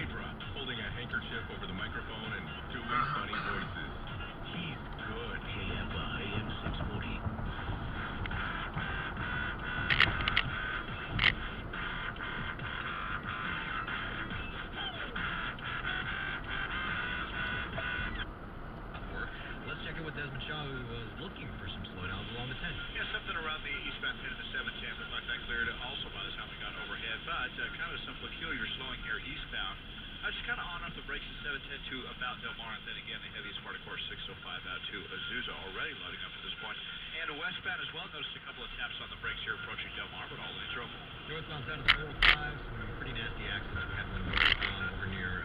THRU, holding a handkerchief over the microphone and doing funny voices. He's good. KFI AM 640. Let's check in with Desmond Shaw, who was looking for some slowdowns along the 10. Yeah, something around the eastbound 10 to the 7 chance. In fact, that cleared also by the time we got overhead. But kind of some peculiar slowing here eastbound. Just kind of on off the brakes at 710 to about Del Mar. And then again, the heaviest part, of course, 605 out to Azusa, already loading up at this point. And westbound as well. Noticed a couple of taps on the brakes here approaching Del Mar, but all neutral. Northbound side of the 405, some pretty nasty accidents. We had one northbound over near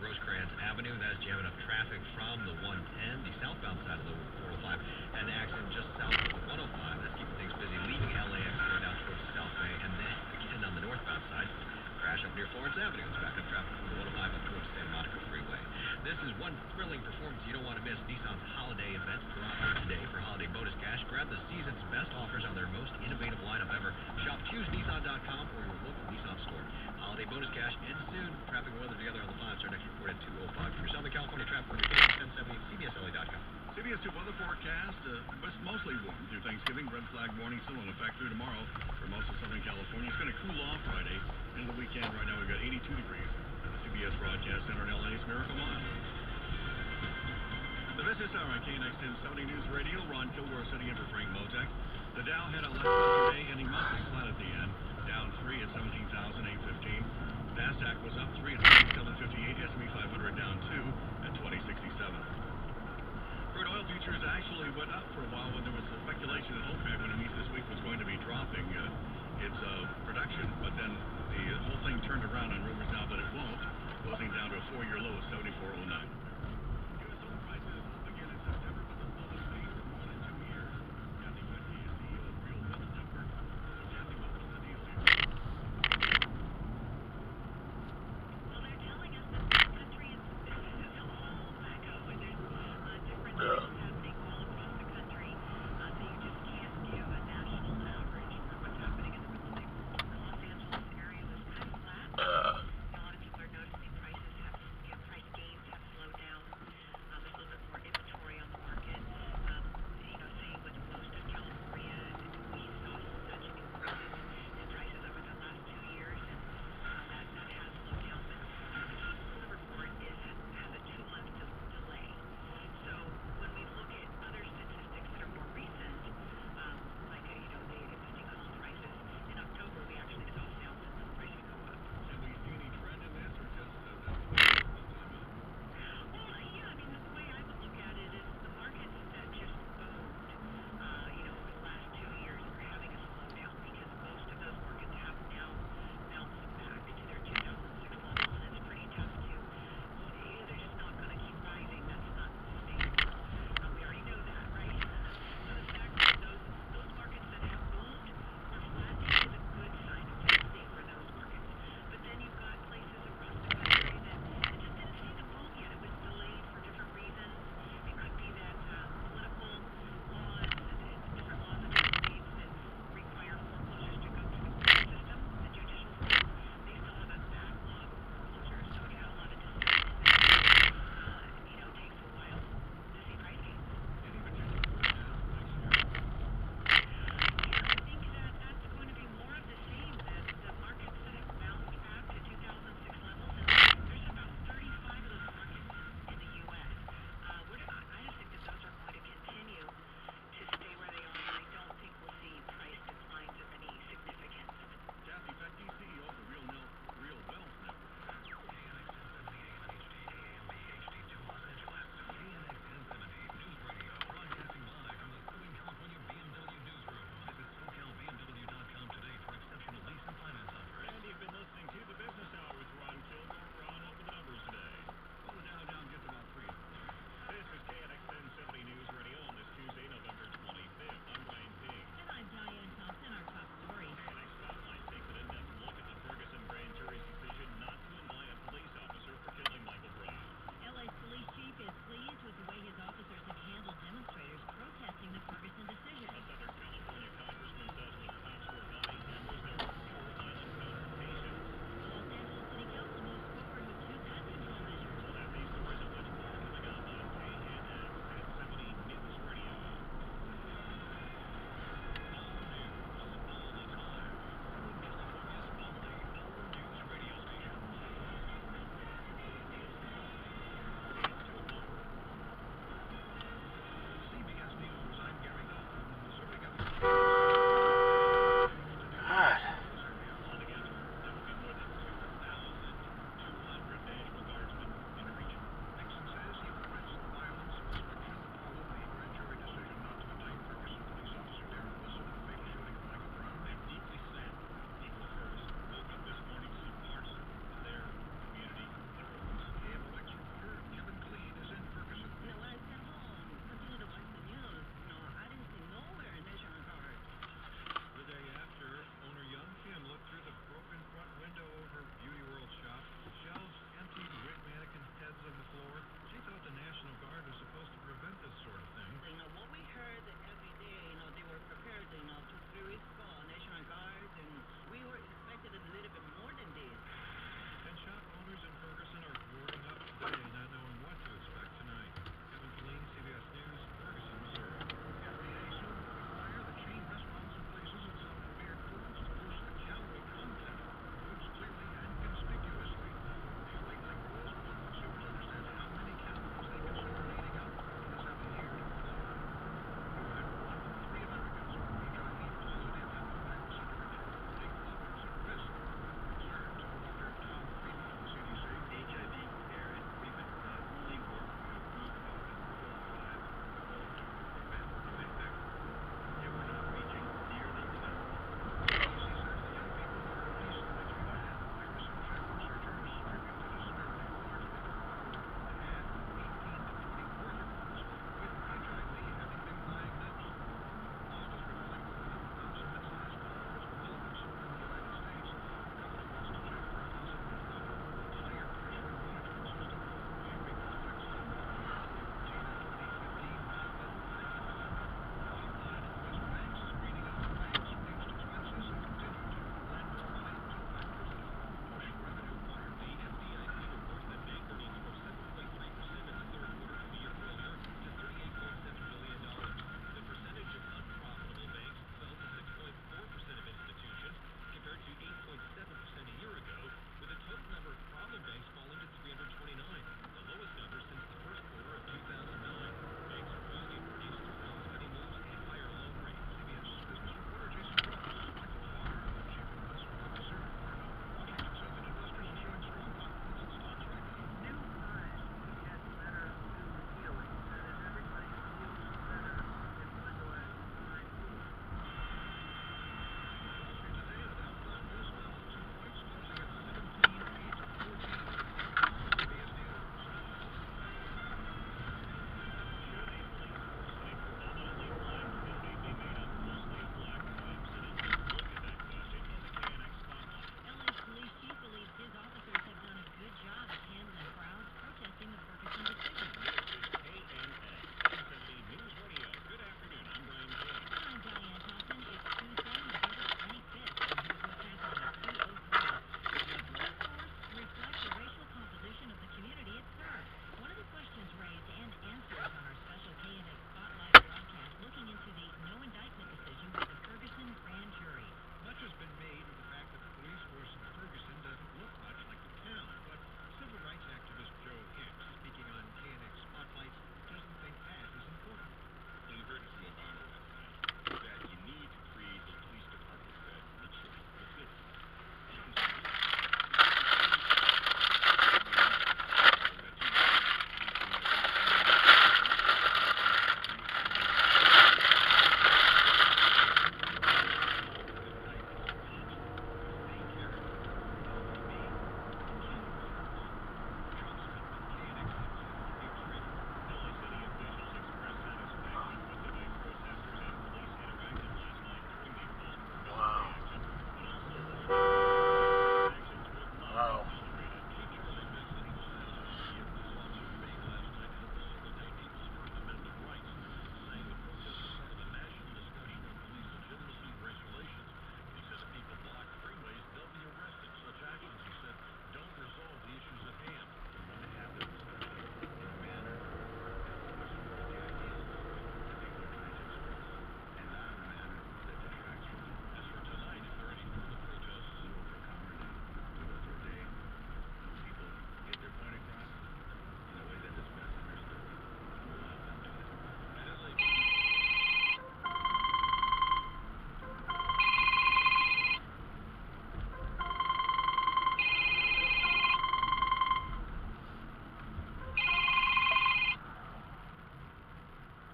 Rosecrans Avenue. That is jamming up traffic from the 110. The southbound side of the 405 had an accident just south of the 105. That's keeping things busy, leaving LAX going down towards the Southway. And then again on the northbound side, crash up near Florence Avenue. It's back up traffic from the 105 up towards Santa Monica Freeway. This is one thrilling performance you don't want to miss. Nissan's holiday event throughout today for holiday bonus cash. Grab the season's best offers on their most innovative lineup ever. Shop ChooseNissan.com or your local Nissan store. Holiday bonus cash ends soon. Traffic and weather together on the 5-star next report at 2:05. For your Southern California traffic from your 1070 CBSLA.com. CBS 2 weather forecast, mostly warm through Thanksgiving. Red flag warning still in effect through tomorrow for most of Southern California. It's going to cool off Friday into the weekend. Right now we've got 82 degrees at the CBS Broadcast Center in LA's Miracle Mile. The business hour on KNX 1070 News Radio. Ron Kilgore sitting in for Frank Motek. The Dow had a lackluster day, ending mostly flat at the end. Down 3 at 17,815. Nasdaq was up 3 at 758. S&P 500 down 2 at 2067. Crude oil futures actually went up for a while when there was speculation that OPEC, when it meets this week, was going to be dropping its production. But then the whole thing turned around on rumors now that it won't, closing down to a 4-year low of 74.09. U.S. oil prices up again in September, but the lowest pace for more than 2 years. Kathy Whitney is CEO of Real Wealth Network. So Kathy, welcome to the deal. Well, they're telling us that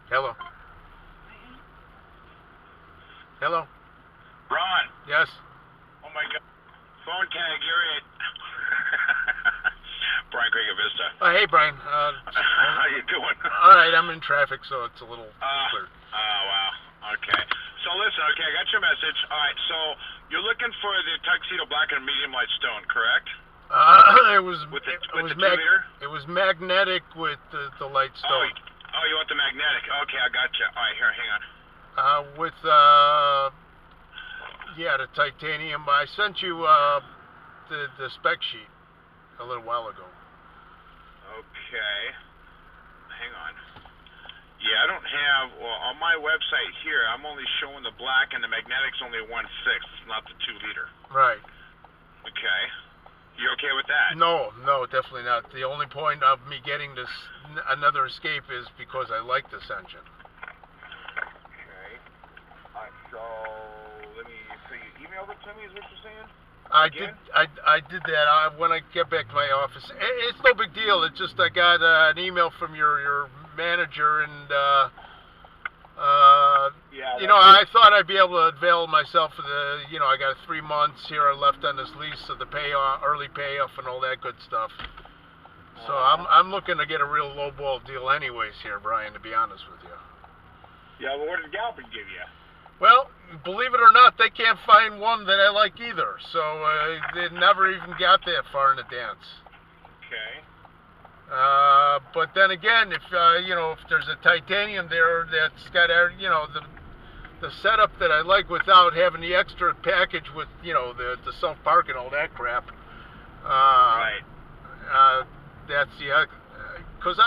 Hello. Hello. Ron. Yes. Oh my God. Phone tag, you're it. Brian Craig of Vista. Hey, Brian. How you doing? All right, I'm in traffic, so it's a little clear. Oh, wow. Okay. So listen, okay, I got your message. All right, so you're looking for the tuxedo black and medium light stone, correct? It was With the 2-liter? it was magnetic with the light stone. Oh, you want the magnetic? Okay, I got you. All right, here, hang on. With the titanium. I sent you the spec sheet a little while ago. Okay. Hang on. Yeah, I don't have, well, on my website here, I'm only showing the black and the magnetic's only 1/6. It's not the 2-liter. Right. Okay. You okay with that? No, definitely not. The only point of me getting this another escape is because I like this engine. Okay. So you emailed it to me, is what you're saying? I did that when I get back to my office. It's no big deal. It's just I got an email from your manager, and I thought I'd be able to avail myself of the. I got 3 months here left on this lease, so the payoff, early payoff, and all that good stuff. So I'm looking to get a real lowball deal, anyways, here, Brian. To be honest with you. Yeah, but what did Galpin give you? Well, believe it or not, they can't find one that I like either. So they never even got that far in the dance. Okay. But then again, if there's a titanium there that's got the setup that I like without having the extra package with the self park and all that crap. Right. That's because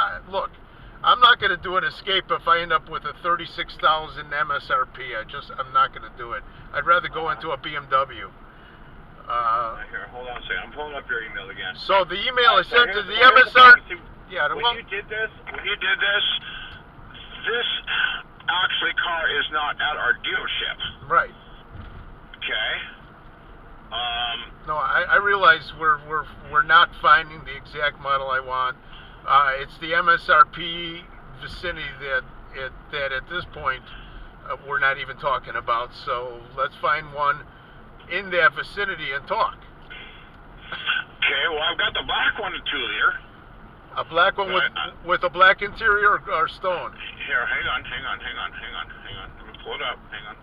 I'm not going to do an escape if I end up with a 36,000 MSRP. I'm not going to do it. I'd rather go into a BMW. Here, hold on a second. I'm pulling up your email again. So the email I sent to the MSR. When you did this, this actually car is not at our dealership. Right. Okay. No, I realize we're not finding the exact model I want. It's the MSRP vicinity that at this point we're not even talking about. So let's find one in that vicinity and talk. Okay, well I've got the black one, the 2-liter. A black one with a black interior or stone? Here, hang on. Let me pull it up. Hang on.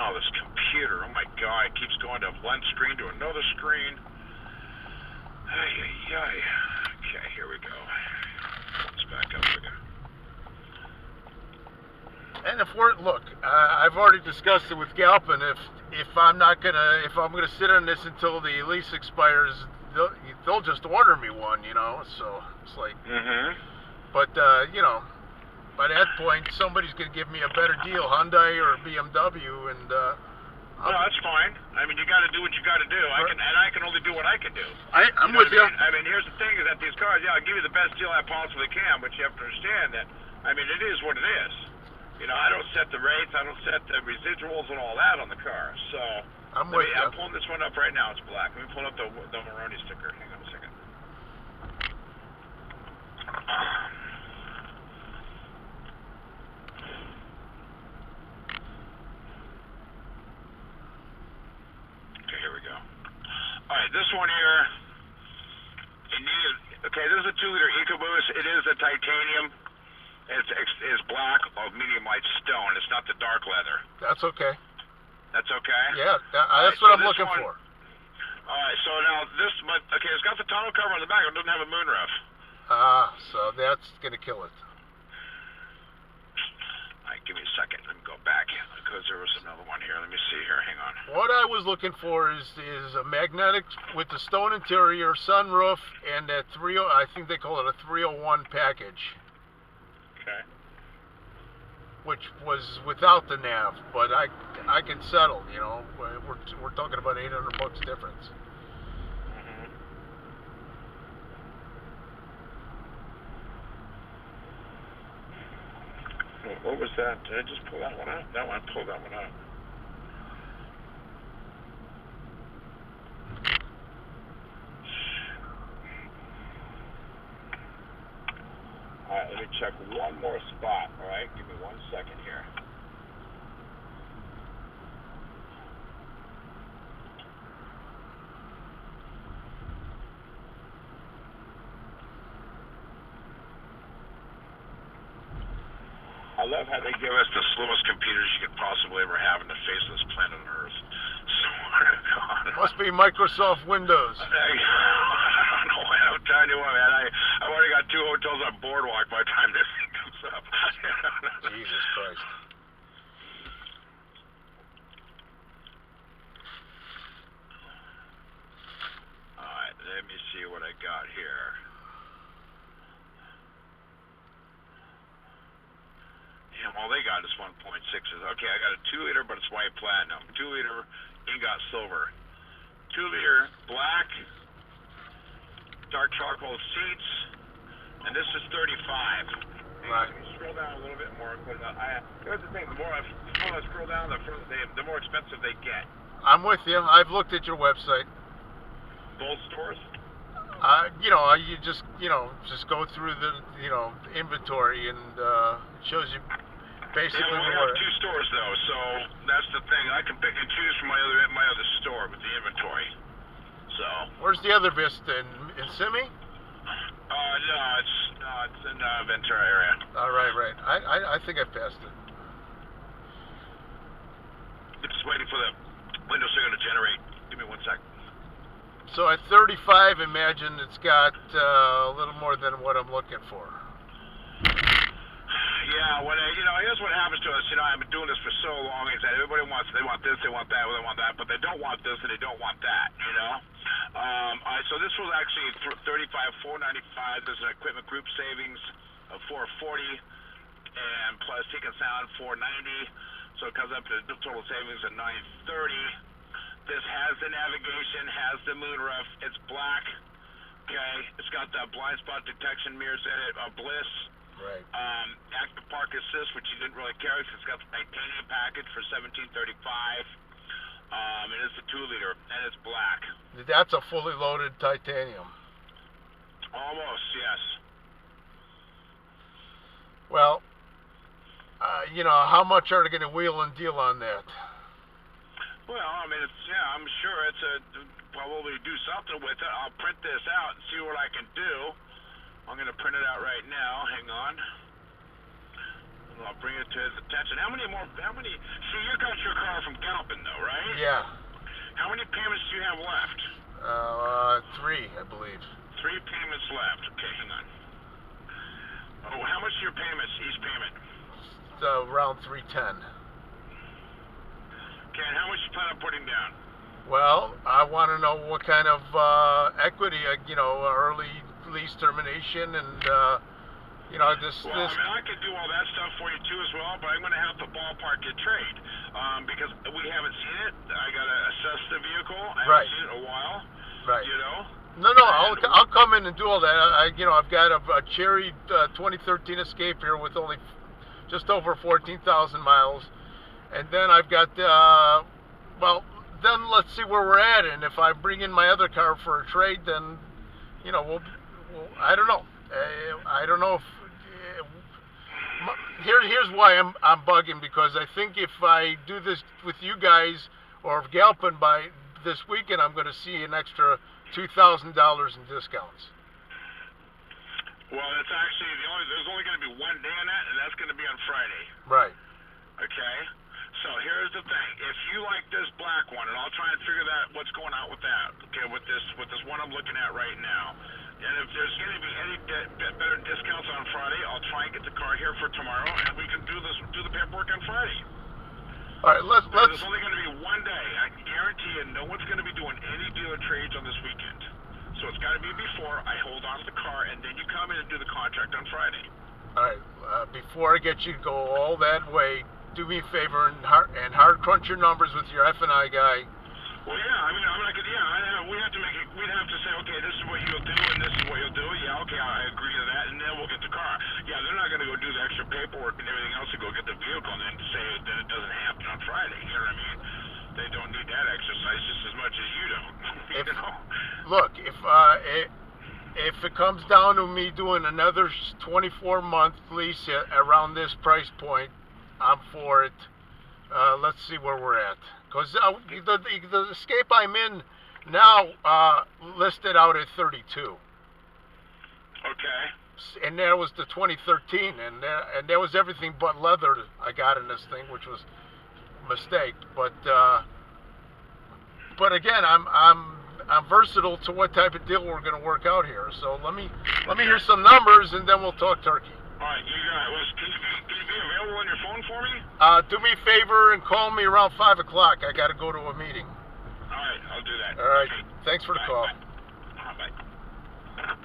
Oh, this computer. Oh my God, it keeps going to one screen to another screen. Okay, here we go. Let's back up again. And I've already discussed it with Galpin. If I'm gonna sit on this until the lease expires, they'll just order me one, So it's like, But by that point, somebody's gonna give me a better deal, Hyundai or BMW, and. No, that's fine. I mean, you got to do what you got to do. I can only do what I can do. I'm with you. I mean, here's the thing: is that these cars, I'll give you the best deal I possibly can, but you have to understand that. I mean, it is what it is. I don't set the rates, I don't set the residuals and all that on the car. So I'm pulling this one up right now. It's black. Let me pull up the Maroni sticker. Hang on a second. Here we go. All right, this one here. This is a 2-liter EcoBoost. It is a titanium. It's black of medium light stone. It's not the dark leather. That's okay. That's okay. Yeah, that's what I'm looking for. All right, so now it's got the tonneau cover on the back. It doesn't have a moonroof. So that's gonna kill it. All right, give me a second. Let me go back because there was another one here. Let me see here. Hang on. What I was looking for is a magnetic with the stone interior, sunroof, and that I think they call it a 301 package. Okay. Which was without the nav, but I can settle. We're talking about $800 difference. What was that? Did I just pull that one out? That one, pull that one out. check one more spot, all right? Give me 1 second here. I love how they give us the slowest computers you could possibly ever have in the face of this planet Earth. Swear to God. Must be Microsoft Windows. I don't know what I'm telling you what, man. I've already got 2 hotels on Boardwalk by the time this thing comes up. Jesus Christ. Alright, let me see what I got here. Yeah, all they got is 1.6. Okay, I got a 2-liter, but it's white platinum. 2-liter ingot silver. 2-liter black, dark charcoal seats, and this is 35. Right. If you scroll down a little bit more, because here's the thing: the more I scroll down, the more expensive they get. I'm with you. I've looked at your website. Both stores. You just go through the, inventory, and it shows you basically Yeah, we have 2 stores though, so that's the thing. I can pick and choose from my other store with the inventory. So. Where's the other Vista in Simi? No, it's in Ventura area. Right. I think I passed it. Just waiting for the window signal to generate. Give me 1 sec. So at 35, imagine it's got a little more than what I'm looking for. Yeah, here's what happens to us. I've been doing this for so long. Is that everybody they want this, they want that, they want that, but they don't want this and they don't want that. So this was actually $35,495. There's an equipment group savings of $440, and plus ticket sound $490. So it comes up to the total savings of $930. This has the navigation, has the moonroof. It's black. Okay, it's got the blind spot detection mirrors in it. Bliss. Right. Active Park Assist, which you didn't really carry, because it's got the titanium package for $1,735. It is a 2-liter, and it's black. That's a fully loaded titanium. Almost, yes. Well, how much are they going to wheel and deal on that? Well, I'm sure probably do something with it. I'll print this out and see what I can do. I'm going to print it out right now. Hang on. And I'll bring it to his attention. See, you got your car from Galpin, though, right? Yeah. How many payments do you have left? 3, I believe. 3 payments left. Okay, hang on. Oh, how much are your payments, each payment? It's around $310. Okay, and how much you plan on putting down? Well, I want to know what kind of equity, early lease termination, and this. I could do all that stuff for you too as well, but I'm going to have to ballpark your trade because we haven't seen it. I got to assess the vehicle. I haven't seen it in a while. Right. No, And I'll come in and do all that. I've got a Cherry 2013 Escape here with only just over 14,000 miles, and then I've got then let's see where we're at, and if I bring in my other car for a trade, then I don't know. I don't know if here's why I'm bugging, because I think if I do this with you guys or Galpin by this weekend, I'm going to see an extra $2,000 in discounts. Well, it's actually there's only going to be one day on that, and that's going to be on Friday. Right. Okay. So here's the thing: if you like this black one, and I'll try and figure that what's going on with that. Okay, with this one I'm looking at right now. And if there's going to be any better discounts on Friday, I'll try and get the car here for tomorrow, and we can do the paperwork on Friday. All right, let's. There's only going to be one day. I can guarantee you, no one's going to be doing any dealer trades on this weekend. So it's got to be before I hold on to the car, and then you come in and do the contract on Friday. All right. Before I get you to go all that way, do me a favor and hard crunch your numbers with your F&I guy. Well, yeah. I'm not gonna. Yeah, we have to make it. We'd have to say, okay, this is what you'll do, and this is what you'll do. Yeah, okay, I agree to that, and then we'll get the car. Yeah, they're not gonna go do the extra paperwork and everything else to go get the vehicle, and then say that it doesn't happen on Friday. You know what I mean? They don't need that exercise just as much as you don't. You know? Look, if it comes down to me doing another 24-month lease around this price point, I'm for it. Let's see where we're at. Because the Escape I'm in now listed out at 32. Okay. And that was the 2013, and there was everything but leather I got in this thing, which was a mistake. But again, I'm versatile to what type of deal we're going to work out here. So let me hear some numbers, and then we'll talk turkey. All right, you got it. Can you be available on your phone for me? Do me a favor and call me around 5 o'clock. I got to go to a meeting. All right, I'll do that. All right. Okay. Thanks for the call. Bye. Bye.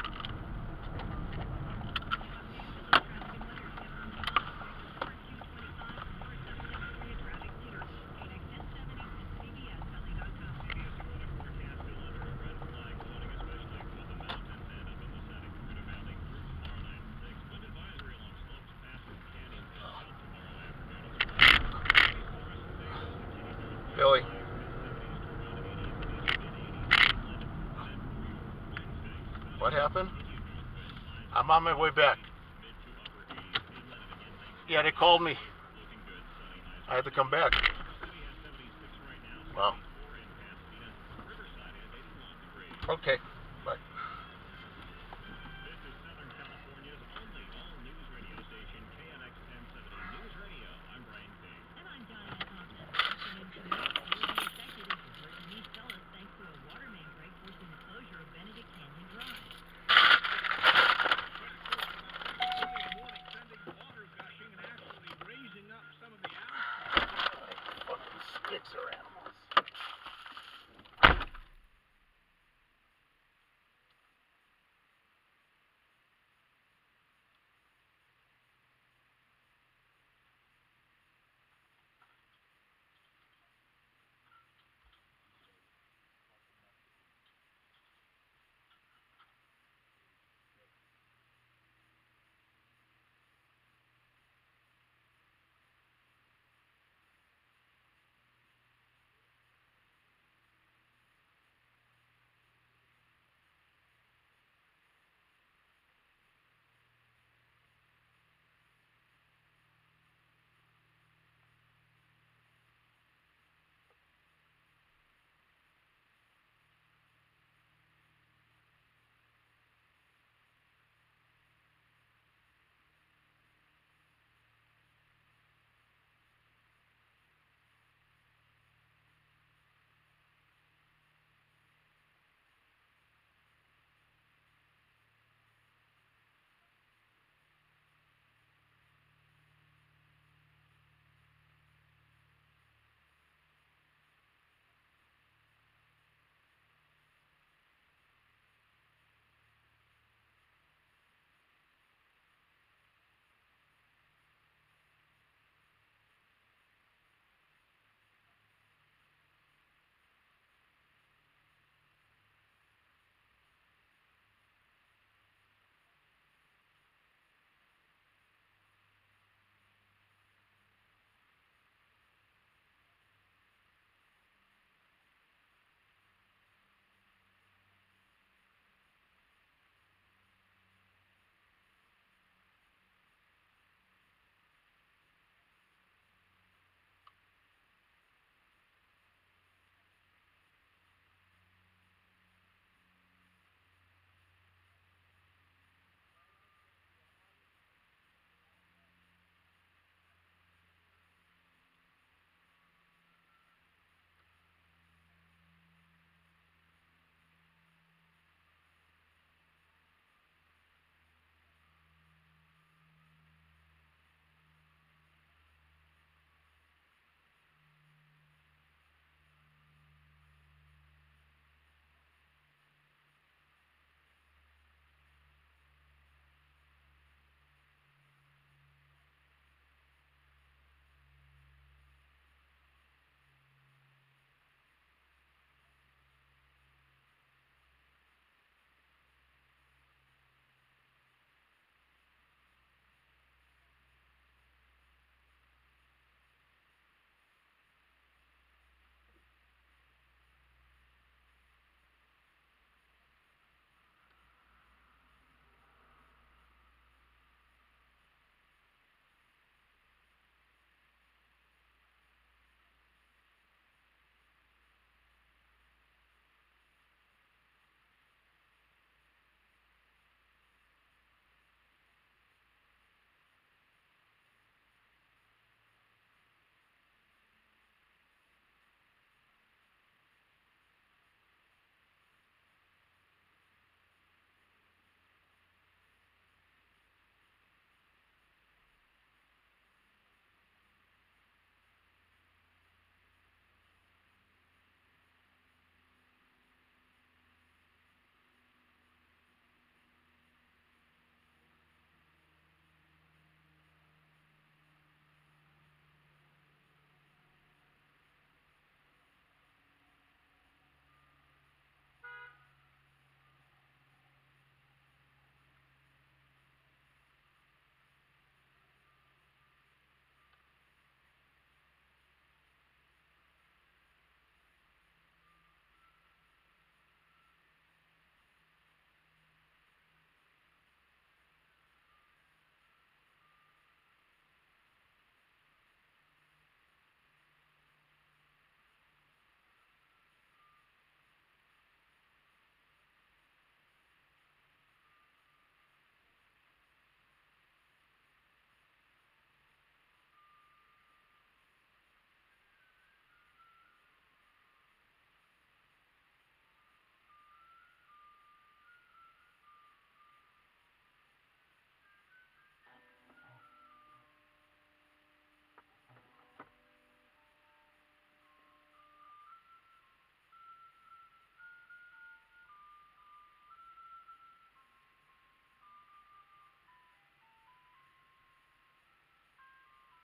Billy. What happened? I'm on my way back. Yeah, they called me. I had to come back. Well. Okay. Bye. Sticks around.